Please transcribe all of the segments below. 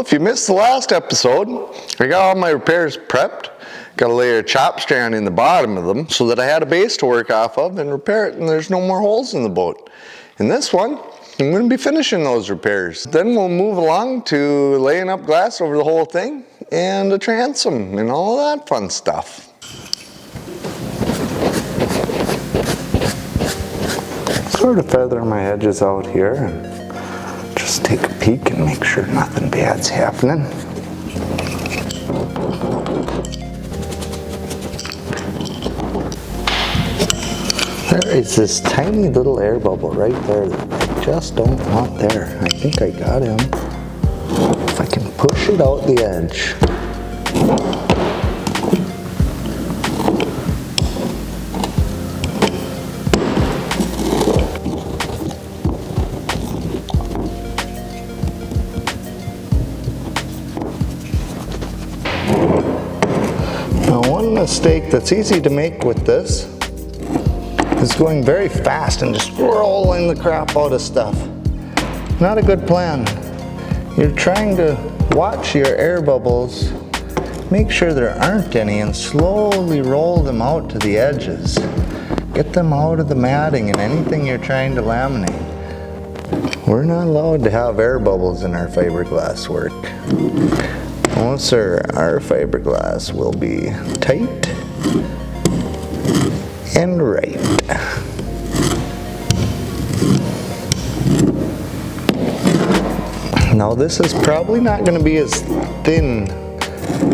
if you missed the last episode, I got all my repairs prepped. Got a layer of chop strand in the bottom of them so that I had a base to work off of and repair it, and there's no more holes in the boat. In this one, I'm going to be finishing those repairs. Then we'll move along to laying up glass over the whole thing and a transom and all that fun stuff. Sort of feather my edges out here and just take a peek and make sure nothing bad's happening. There is this tiny little air bubble right there that I just don't want there. I think I got him. If I can push it out the edge. Now, one mistake that's easy to make with this is going very fast and just rolling the crap out of stuff. Not a good plan. You're trying to watch your air bubbles, make sure there aren't any, and slowly roll them out to the edges. Get them out of the matting and anything you're trying to laminate. We're not allowed to have air bubbles in our fiberglass work. Oh sir, our fiberglass will be tight and right. Now this is probably not going to be as thin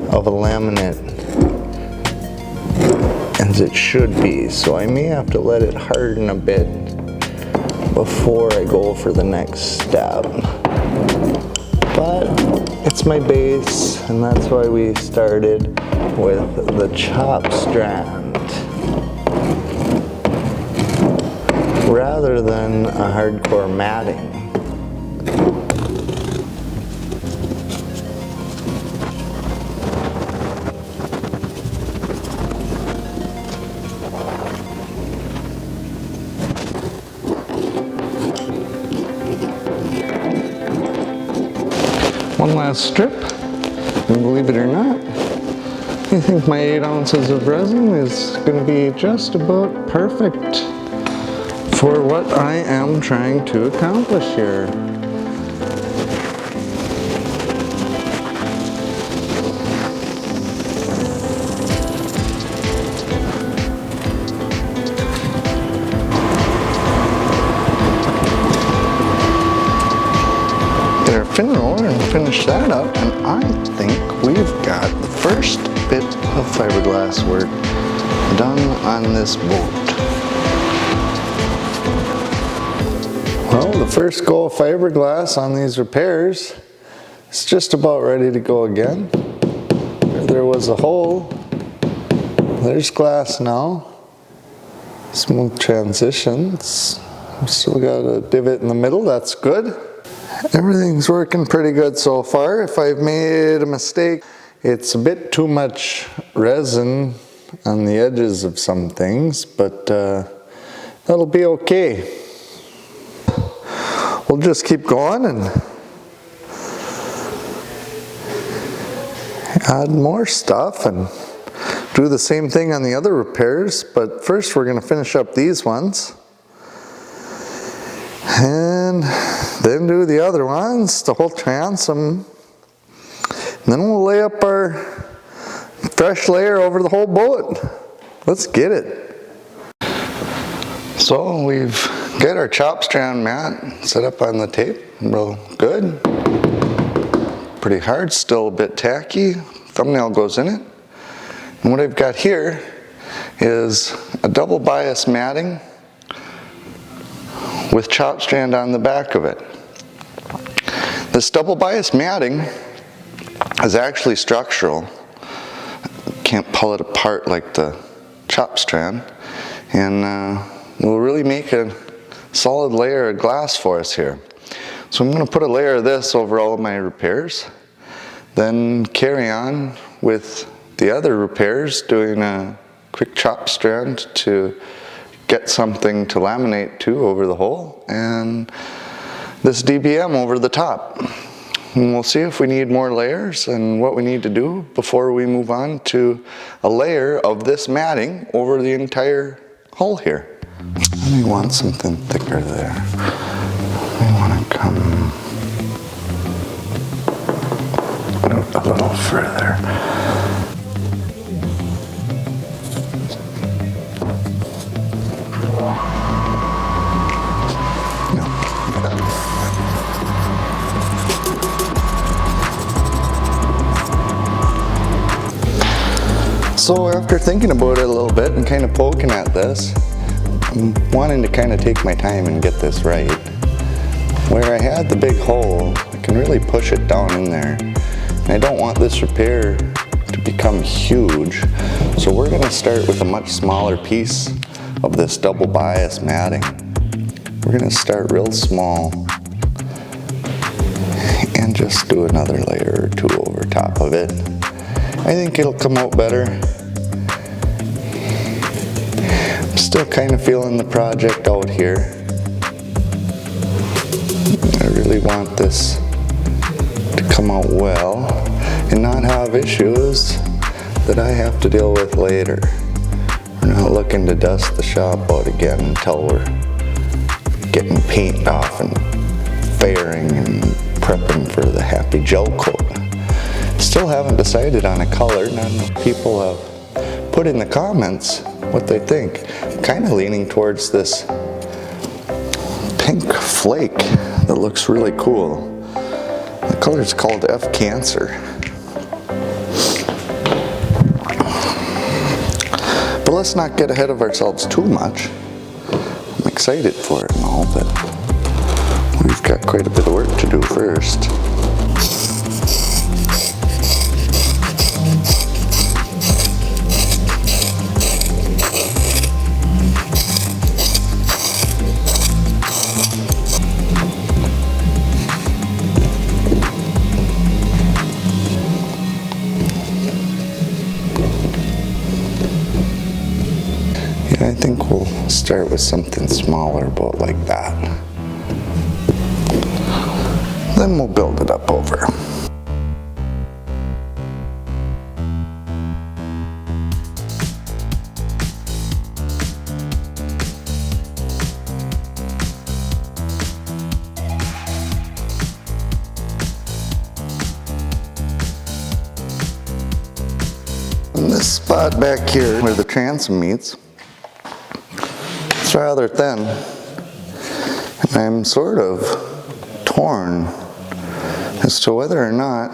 of a laminate as it should be, so I may have to let it harden a bit before I go for the next step. But it's my base, and that's why we started with the chop strand rather than a hardcore matting. One last strip, and believe it or not, I think my 8 ounces of resin is going to be just about perfect for what I am trying to accomplish here. Fin roller and finish that up, and I think we've got the first bit of fiberglass work done on this boat. Well, the first go of fiberglass on these repairs is just about ready to go again. There was a hole. There's glass now. Smooth transitions. I've still got a divot in the middle, that's good. Everything's working pretty good so far. If I've made a mistake, it's a bit too much resin on the edges of some things, but that'll be okay. We'll just keep going and add more stuff and do the same thing on the other repairs, but first we're going to finish up these ones. And then do the other ones, the whole transom. And then we'll lay up our fresh layer over the whole boat. Let's get it. So we've got our chop strand mat set up on the tape, real good. Pretty hard, still a bit tacky. Thumbnail goes in it. And what I've got here is a double bias matting with chop strand on the back of it. This double bias matting is actually structural. Can't pull it apart like the chop strand, and will really make a solid layer of glass for us here. So I'm going to put a layer of this over all of my repairs, then carry on with the other repairs, doing a quick chop strand to get something to laminate to over the hole, and this DBM over the top. And we'll see if we need more layers and what we need to do before we move on to a layer of this matting over the entire hull here. We want something thicker there. We want to come out a little further. So after thinking about it a little bit and kind of poking at this, I'm wanting to kind of take my time and get this right. Where I had the big hole, I can really push it down in there. And I don't want this repair to become huge, so we're going to start with a much smaller piece of this double bias matting. We're going to start real small and just do another layer or two over top of it. I think it'll come out better. I'm still kind of feeling the project out here. I really want this to come out well and not have issues that I have to deal with later. We're not looking to dust the shop out again until we're getting paint off and fairing and prepping for the happy gel coat. Still haven't decided on a color. Not enough people have put in the comments what they think. I'm kind of leaning towards this pink flake that looks really cool. The color is called F Cancer. But let's not get ahead of ourselves too much. I'm excited for it and all, but we've got quite a bit of work to do first. I think we'll start with something smaller, about like that. Then we'll build it up over. And this spot back here where the transom meets, it's rather thin, and I'm sort of torn as to whether or not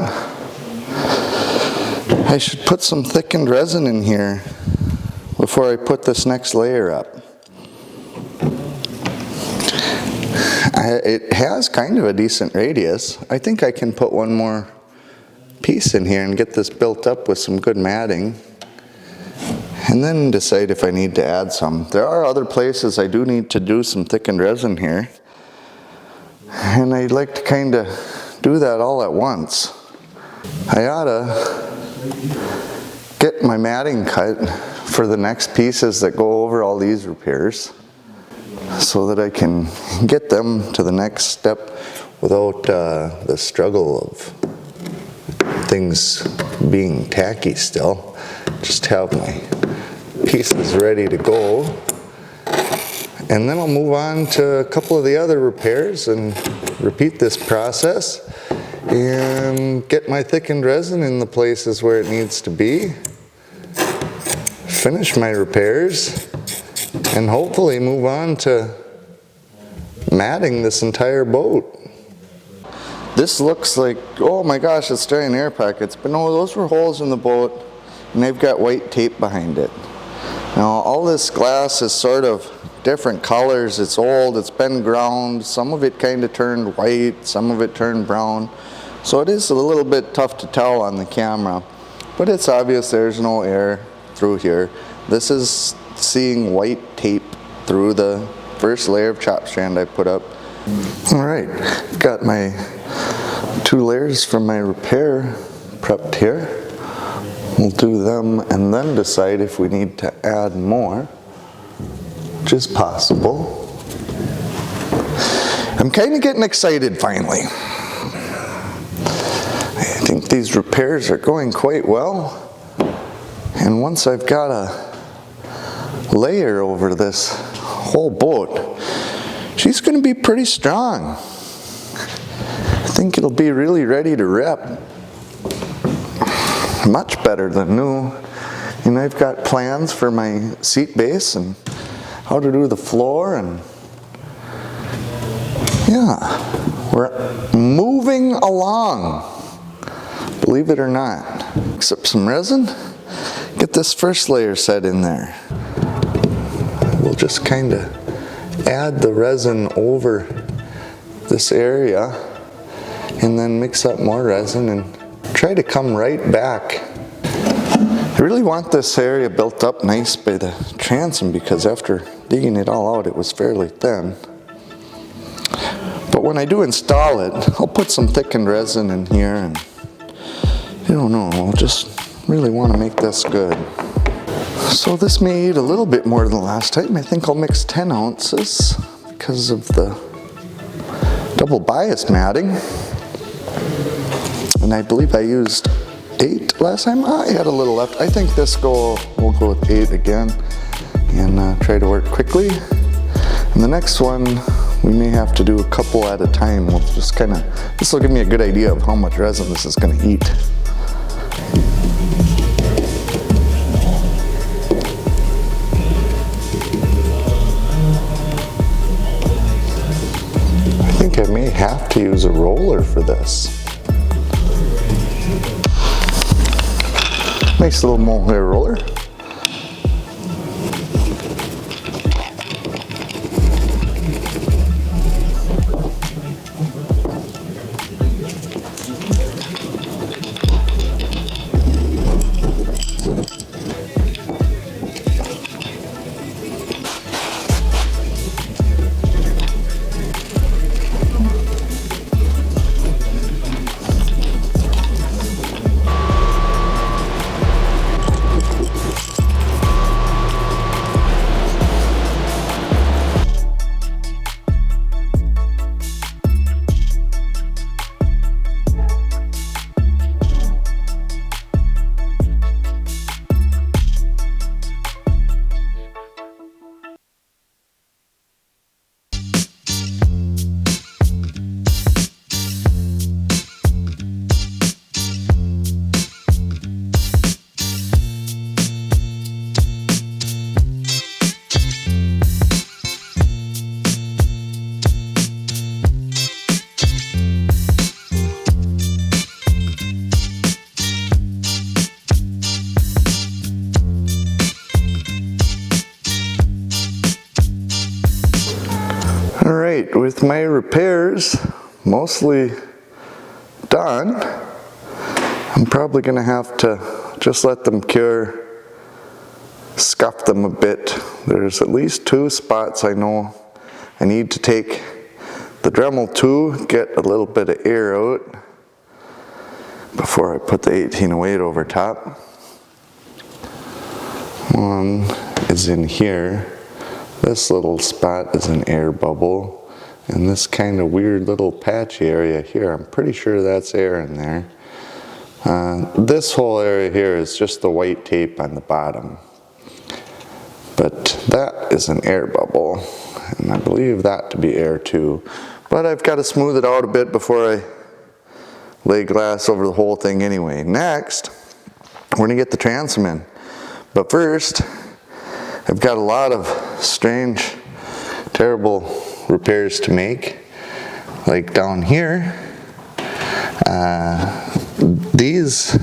I should put some thickened resin in here before I put this next layer up. It has kind of a decent radius. I think I can put one more piece in here and get this built up with some good matting, and then decide if I need to add some. There are other places I do need to do some thickened resin here, and I'd like to kind of do that all at once. I ought to get my matting cut for the next pieces that go over all these repairs so that I can get them to the next step without the struggle of things being tacky still. Just have my pieces ready to go, and then I'll move on to a couple of the other repairs and repeat this process and get my thickened resin in the places where it needs to be, finish my repairs, and hopefully move on to matting this entire boat. This looks like, oh my gosh, it's dry in air pockets, but no, those were holes in the boat and they've got white tape behind it. Now all this glass is sort of different colors. It's old, it's been ground, some of it kind of turned white, some of it turned brown. So it is a little bit tough to tell on the camera, but it's obvious there's no air through here. This is seeing white tape through the first layer of chop strand I put up. Alright, got my 2 layers from my repair prepped here. We'll do them and then decide if we need to add more, which is possible. I'm kind of getting excited finally. think these repairs are going quite well, and once I've got a layer over this whole boat, she's going to be pretty strong. I think it'll be really ready to rip. Much better than new. And I've got plans for my seat base and how to do the floor, and yeah, we're moving along. Believe it or not. Mix up some resin, get this first layer set in there. We'll just kind of add the resin over this area and then mix up more resin and try to come right back. I really want this area built up nice by the transom because after digging it all out, it was fairly thin. But when I do install it, I'll put some thickened resin in here, and I don't know, I'll just really want to make this good. So this may eat a little bit more than last time. I think I'll mix 10 ounces because of the double bias matting. And I believe I used 8 last time. I had a little left. I think this will go with 8 again and try to work quickly. And the next one, we may have to do a couple at a time. We'll just kind of, this will give me a good idea of how much resin this is going to eat. I think I may have to use a roller for this. Nice little mohair roller. Alright, with my repairs mostly done, I'm probably going to have to just let them cure, scuff them a bit. There's at least 2 spots I know I need to take the Dremel to, get a little bit of air out before I put the 1808 over top. One is in here. This little spot is an air bubble, and this kind of weird little patchy area here, I'm pretty sure that's air in there. This whole area here is just the white tape on the bottom, but that is an air bubble, and I believe that to be air too. But I've got to smooth it out a bit before I lay glass over the whole thing anyway. Next, we're going to get the transom in, but first I've got a lot of strange, terrible repairs to make. Like down here, these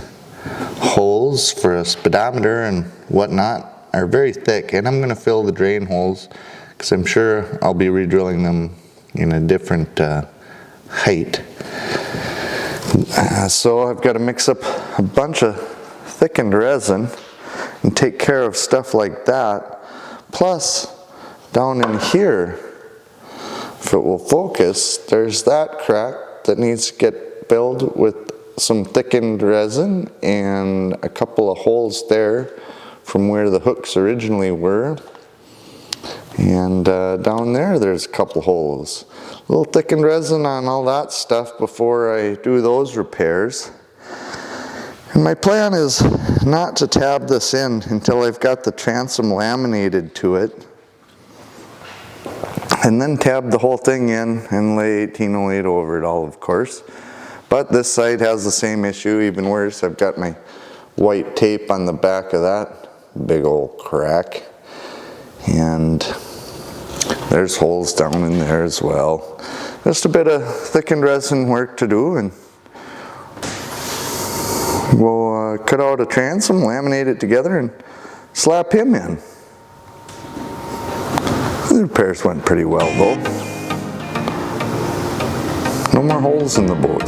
holes for a speedometer and whatnot are very thick, and I'm going to fill the drain holes because I'm sure I'll be re-drilling them in a different height. So I've got to mix up a bunch of thickened resin and take care of stuff like that. Plus, down in here, if it will focus, there's that crack that needs to get filled with some thickened resin and a couple of holes there from where the hooks originally were. And down there, there's a couple holes. A little thickened resin on all that stuff before I do those repairs. And my plan is not to tab this in until I've got the transom laminated to it, and then tab the whole thing in and lay 1808 over it all, of course. But this side has the same issue, even worse. I've got my white tape on the back of that big old crack, and there's holes down in there as well. Just a bit of thickened resin work to do, and we'll cut out a transom, laminate it together, and slap him in. The repairs went pretty well though. No more holes in the boat.